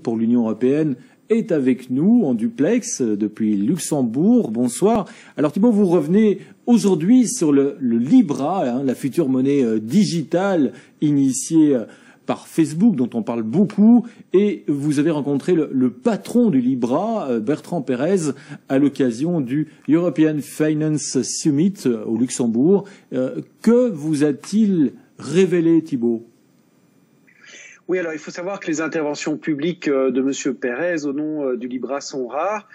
pour l'Union européenne, est avec nous en duplex depuis Luxembourg. Bonsoir. Alors Thibault, vous revenez aujourd'hui sur le Libra, la future monnaie digitale initiée par Facebook, dont on parle beaucoup, et vous avez rencontré le patron du Libra, Bertrand Pérez, à l'occasion du European Finance Summit au Luxembourg. Que vous a-t-il révélé, Thibault ? Oui, alors il faut savoir que les interventions publiques de M. Pérez au nom du Libra sont rares,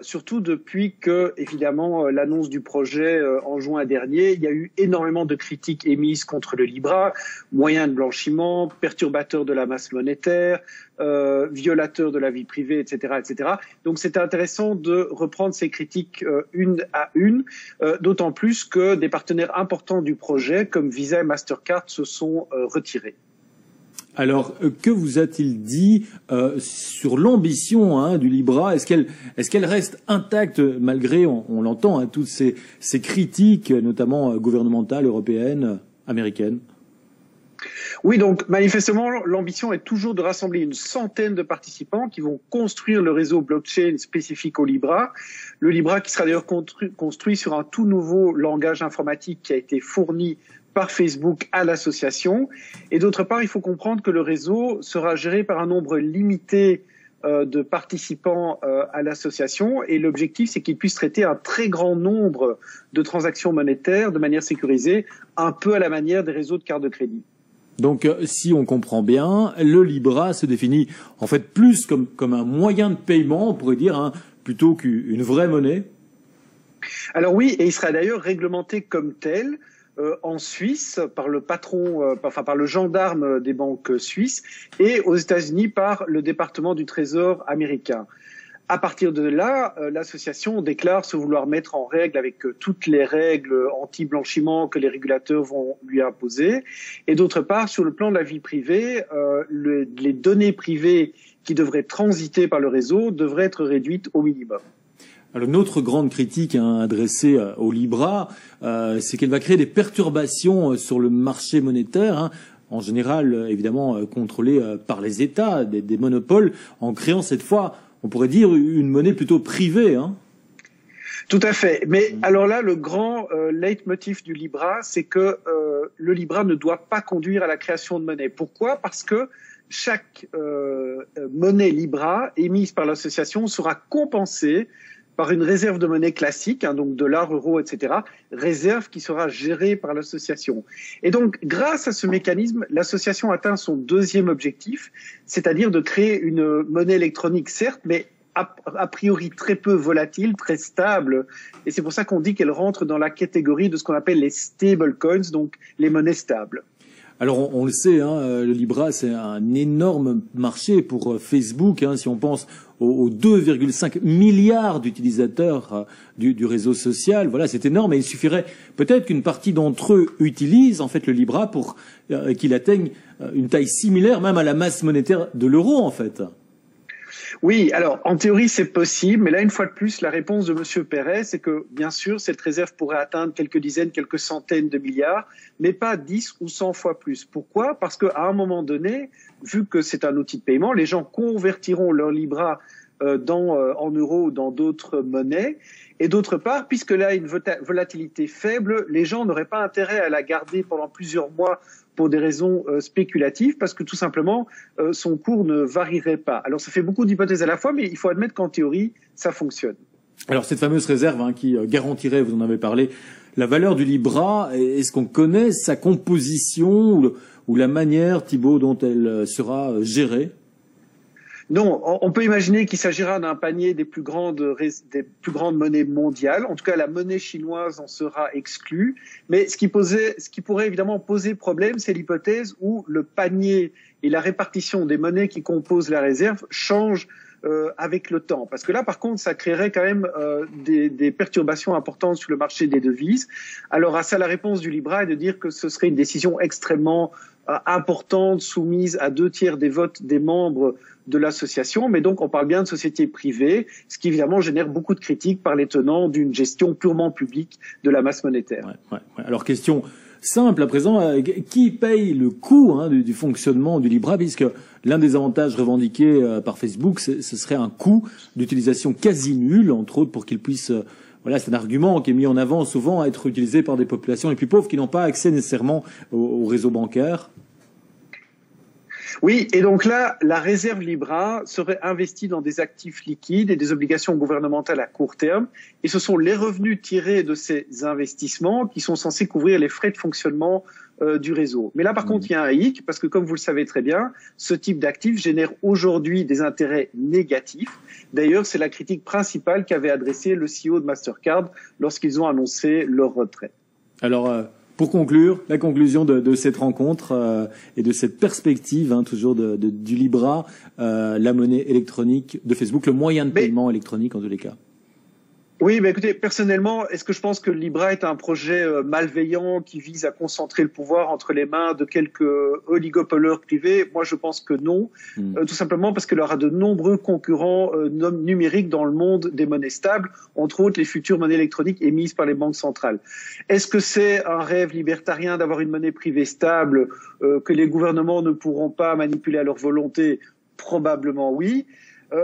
surtout depuis que, évidemment, l'annonce du projet en juin dernier, il y a eu énormément de critiques émises contre le Libra, moyen de blanchiment, perturbateur de la masse monétaire, violateur de la vie privée, etc., etc. Donc c'est intéressant de reprendre ces critiques une à une, d'autant plus que des partenaires importants du projet, comme Visa et Mastercard, se sont retirés. Alors, que vous a-t-il dit sur l'ambition du Libra ? Est-ce qu'elle reste intacte malgré, on l'entend, toutes ces critiques, notamment gouvernementales, européennes, américaines ? Oui, donc manifestement, l'ambition est toujours de rassembler une centaine de participants qui vont construire le réseau blockchain spécifique au Libra. Le Libra qui sera d'ailleurs construit sur un tout nouveau langage informatique qui a été fourni par Facebook à l'association. Et d'autre part, il faut comprendre que le réseau sera géré par un nombre limité de participants à l'association. Et l'objectif, c'est qu'il puisse traiter un très grand nombre de transactions monétaires de manière sécurisée, un peu à la manière des réseaux de cartes de crédit. Donc, si on comprend bien, le Libra se définit en fait plus comme un moyen de paiement, on pourrait dire, plutôt qu'une vraie monnaie. Alors oui, et il sera d'ailleurs réglementé comme tel en Suisse par le patron, par le gendarme des banques suisses, et aux États-Unis par le département du Trésor américain. À partir de là, l'association déclare se vouloir mettre en règle avec toutes les règles anti-blanchiment que les régulateurs vont lui imposer. Et d'autre part, sur le plan de la vie privée, les données privées qui devraient transiter par le réseau devraient être réduites au minimum. Alors, notre grande critique adressée au Libra, c'est qu'elle va créer des perturbations sur le marché monétaire, en général, évidemment, contrôlé par les États, des monopoles, en créant cette fois, on pourrait dire, une monnaie plutôt privée. Tout à fait. Mais alors là, le grand leitmotiv du Libra, c'est que le Libra ne doit pas conduire à la création de monnaie. Pourquoi ? Parce que chaque monnaie Libra émise par l'association sera compensée par une réserve de monnaie classique, donc dollars, euros, etc., réserve qui sera gérée par l'association. Et donc, grâce à ce mécanisme, l'association atteint son deuxième objectif, c'est-à-dire de créer une monnaie électronique, certes, mais a priori très peu volatile, très stable. Et c'est pour ça qu'on dit qu'elle rentre dans la catégorie de ce qu'on appelle les stable coins, donc les monnaies stables. Alors, on le sait, le Libra, c'est un énorme marché pour Facebook, si on pense aux 2,5 milliards d'utilisateurs du réseau social. Voilà, c'est énorme et il suffirait peut-être qu'une partie d'entre eux utilise en fait le Libra pour qu'il atteigne une taille similaire même à la masse monétaire de l'euro en fait. Oui, alors en théorie c'est possible, mais là une fois de plus la réponse de M. Pérez c'est que bien sûr cette réserve pourrait atteindre quelques dizaines, quelques centaines de milliards, mais pas 10 ou 100 fois plus. Pourquoi ? Parce qu'à un moment donné, vu que c'est un outil de paiement, les gens convertiront leur Libra en euros ou dans d'autres monnaies. Et d'autre part, puisque là, une volatilité faible, les gens n'auraient pas intérêt à la garder pendant plusieurs mois pour des raisons spéculatives, parce que tout simplement, son cours ne varierait pas. Alors, ça fait beaucoup d'hypothèses à la fois, mais il faut admettre qu'en théorie, ça fonctionne. Alors, cette fameuse réserve qui garantirait, vous en avez parlé, la valeur du Libra, est-ce qu'on connaît sa composition ou la manière, Thibault, dont elle sera gérée ? Non, on peut imaginer qu'il s'agira d'un panier des plus grandes monnaies mondiales. En tout cas, la monnaie chinoise en sera exclue. Mais ce qui pourrait évidemment poser problème, c'est l'hypothèse où le panier et la répartition des monnaies qui composent la réserve changent avec le temps. Parce que là, par contre, ça créerait quand même des perturbations importantes sur le marché des devises. Alors, à ça, la réponse du Libra est de dire que ce serait une décision extrêmement importante, soumise à 2/3 des votes des membres de l'association, mais donc on parle bien de sociétés privées, ce qui évidemment génère beaucoup de critiques par les tenants d'une gestion purement publique de la masse monétaire. Ouais. Alors question simple à présent. Qui paye le coût du fonctionnement du Libra, puisque l'un des avantages revendiqués par Facebook, ce serait un coût d'utilisation quasi nul, entre autres pour qu'il puisse... Voilà, c'est un argument qui est mis en avant souvent à être utilisé par des populations les plus pauvres qui n'ont pas accès nécessairement au réseau bancaire. Oui, et donc là, la réserve Libra serait investie dans des actifs liquides et des obligations gouvernementales à court terme. Et ce sont les revenus tirés de ces investissements qui sont censés couvrir les frais de fonctionnement du réseau. Mais là, par contre, il y a un hic, parce que comme vous le savez très bien, ce type d'actifs génère aujourd'hui des intérêts négatifs. D'ailleurs, c'est la critique principale qu'avait adressée le CEO de Mastercard lorsqu'ils ont annoncé leur retrait. Alors, pour conclure, la conclusion de cette rencontre et de cette perspective, toujours du Libra, la monnaie électronique de Facebook, le moyen de paiement électronique en tous les cas. Oui, mais écoutez, personnellement, est-ce que je pense que le Libra est un projet malveillant qui vise à concentrer le pouvoir entre les mains de quelques oligopoleurs privés? Moi, je pense que non, tout simplement parce qu'il y aura de nombreux concurrents numériques dans le monde des monnaies stables, entre autres les futures monnaies électroniques émises par les banques centrales. Est-ce que c'est un rêve libertarien d'avoir une monnaie privée stable que les gouvernements ne pourront pas manipuler à leur volonté? Probablement oui.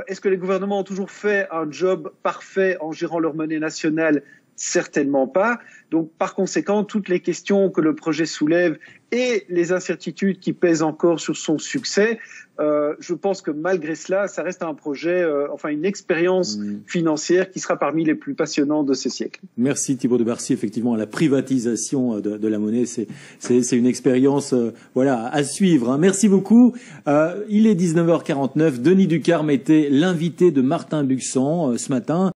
Est-ce que les gouvernements ont toujours fait un job parfait en gérant leur monnaie nationale? Certainement pas. Donc, par conséquent, toutes les questions que le projet soulève et les incertitudes qui pèsent encore sur son succès, je pense que malgré cela, ça reste un projet, une expérience financière qui sera parmi les plus passionnantes de ce siècle. Merci Thibault de Barcy. Effectivement, la privatisation de la monnaie, c'est une expérience à suivre. Merci beaucoup. Il est 19h49. Denis Ducarme était l'invité de Martin Buxan ce matin.